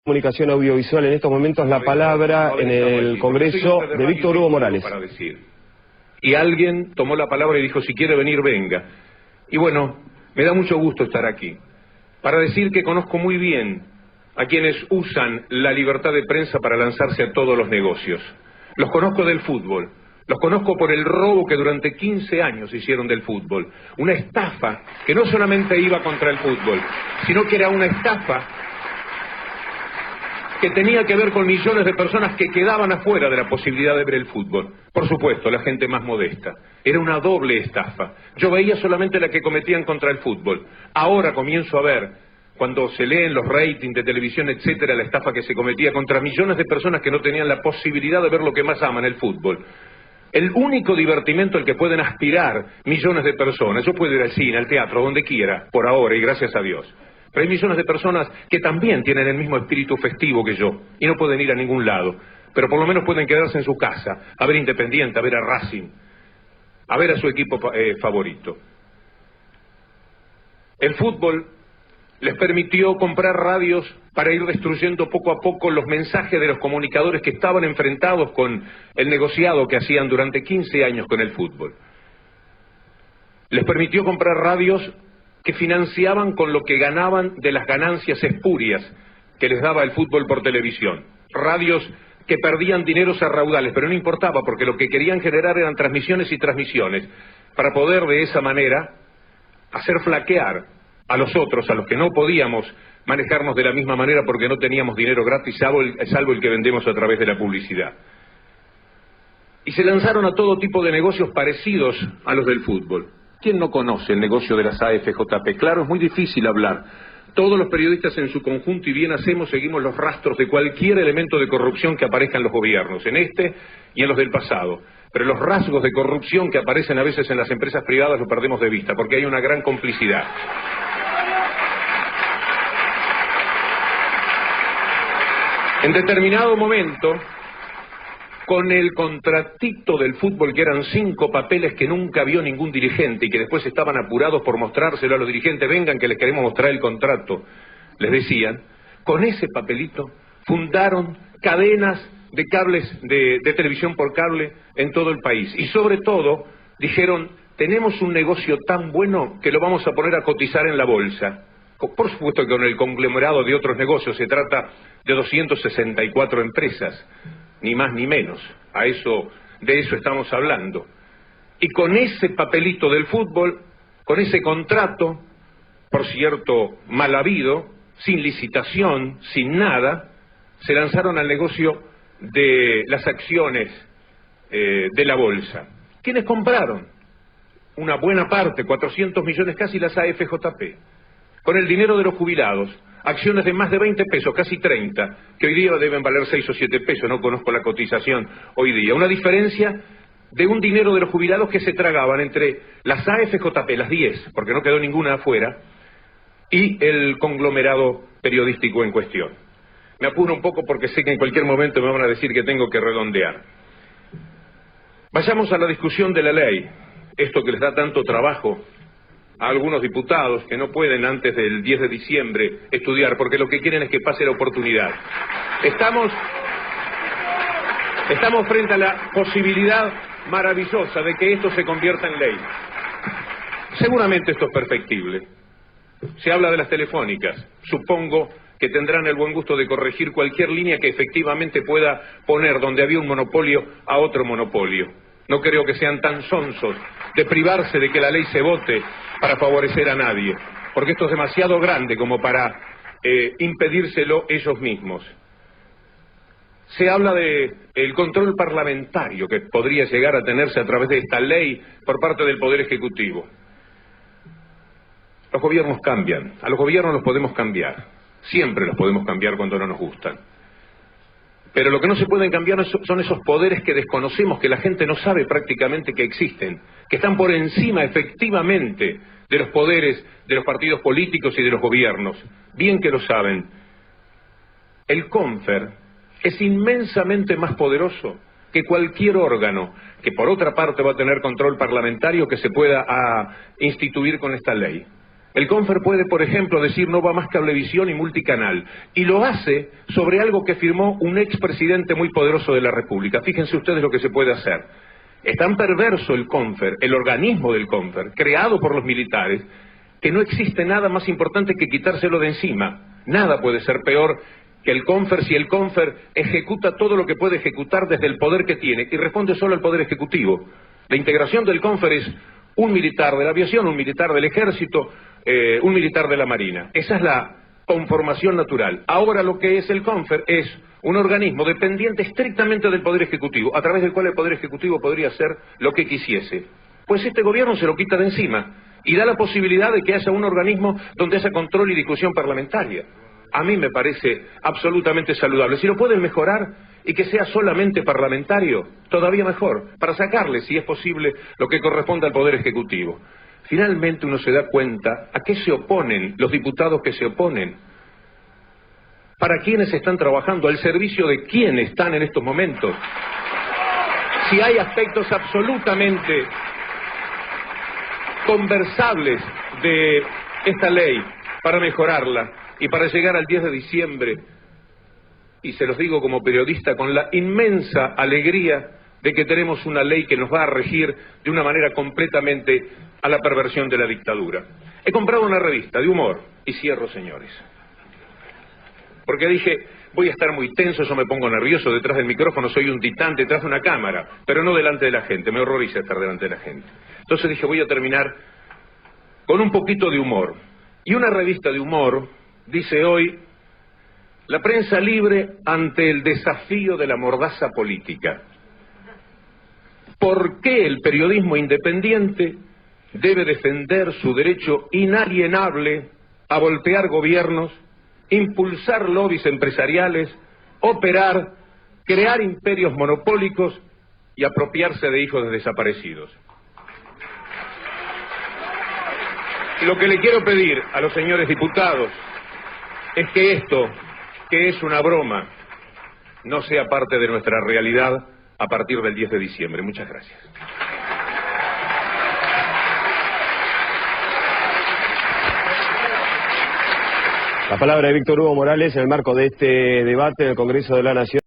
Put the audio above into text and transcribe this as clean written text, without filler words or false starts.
Comunicación audiovisual en estos momentos la palabra en el Congreso de Víctor Hugo Morales. Y alguien tomó la palabra y dijo, si quiere venir, venga. Y bueno, me da mucho gusto estar aquí, para decir que conozco muy bien a quienes usan la libertad de prensa para lanzarse a todos los negocios. Los conozco del fútbol, los conozco por el robo que durante 15 años hicieron del fútbol. Una estafa que no solamente iba contra el fútbol, sino que era una estafa que tenía que ver con millones de personas que quedaban afuera de la posibilidad de ver el fútbol. Por supuesto, la gente más modesta. Era una doble estafa. Yo veía solamente la que cometían contra el fútbol. Ahora comienzo a ver, cuando se leen los ratings de televisión, etcétera, la estafa que se cometía contra millones de personas que no tenían la posibilidad de ver lo que más aman, el fútbol. El único divertimento al que pueden aspirar millones de personas. Yo puedo ir al cine, al teatro, donde quiera, por ahora, y gracias a Dios. Pero hay millones de personas que también tienen el mismo espíritu festivo que yo y no pueden ir a ningún lado, pero por lo menos pueden quedarse en su casa, a ver Independiente, a ver a Racing, a ver a su equipo favorito. El fútbol les permitió comprar radios para ir destruyendo poco a poco los mensajes de los comunicadores que estaban enfrentados con el negociado que hacían durante 15 años con el fútbol. Les permitió comprar radios que financiaban con lo que ganaban de las ganancias espurias que les daba el fútbol por televisión. Radios que perdían dineros a raudales, pero no importaba, porque lo que querían generar eran transmisiones y transmisiones, para poder de esa manera hacer flaquear a los otros, a los que no podíamos manejarnos de la misma manera porque no teníamos dinero gratis, salvo el que vendemos a través de la publicidad. Y se lanzaron a todo tipo de negocios parecidos a los del fútbol. ¿Quién no conoce el negocio de las AFJP? Claro, es muy difícil hablar. Todos los periodistas en su conjunto, y bien hacemos, seguimos los rastros de cualquier elemento de corrupción que aparezca en los gobiernos, en este y en los del pasado. Pero los rasgos de corrupción que aparecen a veces en las empresas privadas lo perdemos de vista, porque hay una gran complicidad. En determinado momento, con el contratito del fútbol, que eran 5 papeles que nunca vio ningún dirigente y que después estaban apurados por mostrárselo a los dirigentes, vengan que les queremos mostrar el contrato, les decían, con ese papelito fundaron cadenas de cables de televisión por cable en todo el país. Y sobre todo, dijeron, tenemos un negocio tan bueno que lo vamos a poner a cotizar en la bolsa. Por supuesto que con el conglomerado de otros negocios se trata de 264 empresas. Ni más ni menos, de eso estamos hablando. Y con ese papelito del fútbol, con ese contrato, por cierto, mal habido, sin licitación, sin nada, se lanzaron al negocio de las acciones de la bolsa. ¿Quiénes compraron? Una buena parte, 400 millones casi, las AFJP. Con el dinero de los jubilados. Acciones de más de 20 pesos, casi 30, que hoy día deben valer 6 o 7 pesos, no conozco la cotización hoy día. Una diferencia de un dinero de los jubilados que se tragaban entre las AFJP, las 10, porque no quedó ninguna afuera, y el conglomerado periodístico en cuestión. Me apuro un poco porque sé que en cualquier momento me van a decir que tengo que redondear. Vayamos a la discusión de la ley, esto que les da tanto trabajo a algunos diputados que no pueden antes del 10 de diciembre estudiar, porque lo que quieren es que pase la oportunidad. Estamos frente a la posibilidad maravillosa de que esto se convierta en ley. Seguramente esto es perfectible. Se habla de las telefónicas. Supongo que tendrán el buen gusto de corregir cualquier línea que efectivamente pueda poner donde había un monopolio a otro monopolio. No creo que sean tan sonsos de privarse de que la ley se vote para favorecer a nadie, porque esto es demasiado grande como para impedírselo ellos mismos. Se habla de el control parlamentario que podría llegar a tenerse a través de esta ley por parte del Poder Ejecutivo. Los gobiernos cambian, a los gobiernos los podemos cambiar, siempre los podemos cambiar cuando no nos gustan. Pero lo que no se pueden cambiar son esos poderes que desconocemos, que la gente no sabe prácticamente que existen, que están por encima efectivamente de los poderes de los partidos políticos y de los gobiernos. Bien que lo saben. El CONFER es inmensamente más poderoso que cualquier órgano que por otra parte va a tener control parlamentario que se pueda instituir con esta ley. El Confer puede, por ejemplo, decir no va más cablevisión y multicanal, y lo hace sobre algo que firmó un expresidente muy poderoso de la República. Fíjense ustedes lo que se puede hacer. Es tan perverso el Confer, el organismo del Confer, creado por los militares, que no existe nada más importante que quitárselo de encima. Nada puede ser peor que el Confer si el Confer ejecuta todo lo que puede ejecutar desde el poder que tiene y responde solo al poder ejecutivo. La integración del Confer es un militar de la aviación, un militar del ejército, un militar de la marina. Esa es la conformación natural. Ahora lo que es el Confer es un organismo dependiente estrictamente del poder ejecutivo, a través del cual el poder ejecutivo podría hacer lo que quisiese. Pues este gobierno se lo quita de encima y da la posibilidad de que haya un organismo donde haya control y discusión parlamentaria. A mí me parece absolutamente saludable. Si lo pueden mejorar y que sea solamente parlamentario, todavía mejor, para sacarle, si es posible, lo que corresponde al Poder Ejecutivo. Finalmente uno se da cuenta a qué se oponen los diputados que se oponen. ¿Para quiénes están trabajando? ¿Al servicio de quién están en estos momentos? Si hay aspectos absolutamente conversables de esta ley para mejorarla y para llegar al 10 de diciembre, y se los digo como periodista con la inmensa alegría de que tenemos una ley que nos va a regir de una manera completamente a la perversión de la dictadura. He comprado una revista de humor, y cierro, señores, porque dije, voy a estar muy tenso, yo me pongo nervioso detrás del micrófono, soy un titán detrás de una cámara, pero no delante de la gente, me horroriza estar delante de la gente. Entonces dije, voy a terminar con un poquito de humor. Y una revista de humor dice hoy, la prensa libre ante el desafío de la mordaza política. ¿Por qué el periodismo independiente debe defender su derecho inalienable a voltear gobiernos, impulsar lobbies empresariales, operar, crear imperios monopólicos y apropiarse de hijos de desaparecidos? Lo que le quiero pedir a los señores diputados es que esto, que es una broma, no sea parte de nuestra realidad a partir del 10 de diciembre. Muchas gracias. La palabra de Víctor Hugo Morales en el marco de este debate en el Congreso de la Nación.